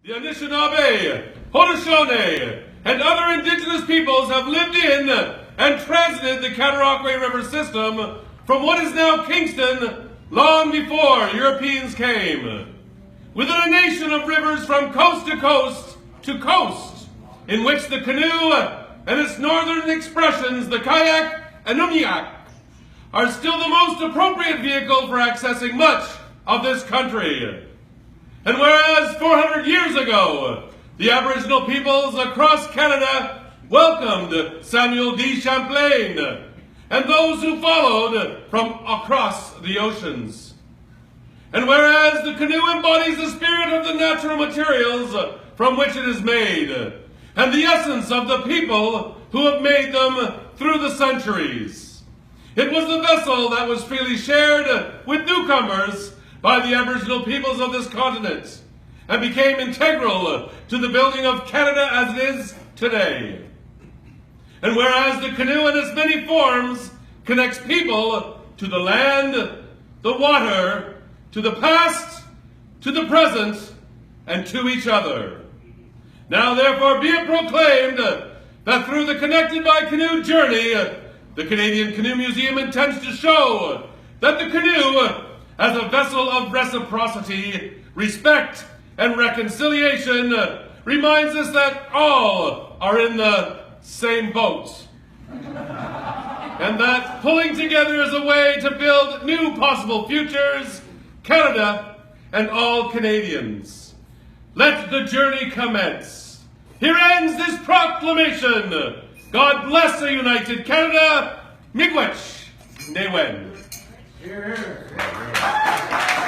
The Anishinaabe, Haudenosaunee, and other indigenous peoples have lived in and transited the Cataraqui River system from what is now Kingston long before Europeans came. Within a nation of rivers from coast to coast, in which the canoe and its northern expressions, the kayak and umiak, are still the most appropriate vehicle for accessing much of this country. And whereas 400 years ago, the Aboriginal peoples across Canada welcomed Samuel de Champlain and those who followed from across the oceans. And whereas the canoe embodies the spirit of the natural materials from which it is made, and the essence of the people who have made them through the centuries, it was the vessel that was freely shared with newcomers by the Aboriginal peoples of this continent, and became integral to the building of Canada as it is today. And whereas the canoe in its many forms connects people to the land, the water, to the past, to the present, and to each other. Now therefore be it proclaimed that through the Connected by Canoe journey, the Canadian Canoe Museum intends to show that the canoe, as a vessel of reciprocity, respect, and reconciliation, reminds us that all are in the same boat. And that pulling together is a way to build new possible futures, Canada and all Canadians. Let the journey commence. Here ends this proclamation. God bless a united Canada. Miigwech. Newen. Here, here.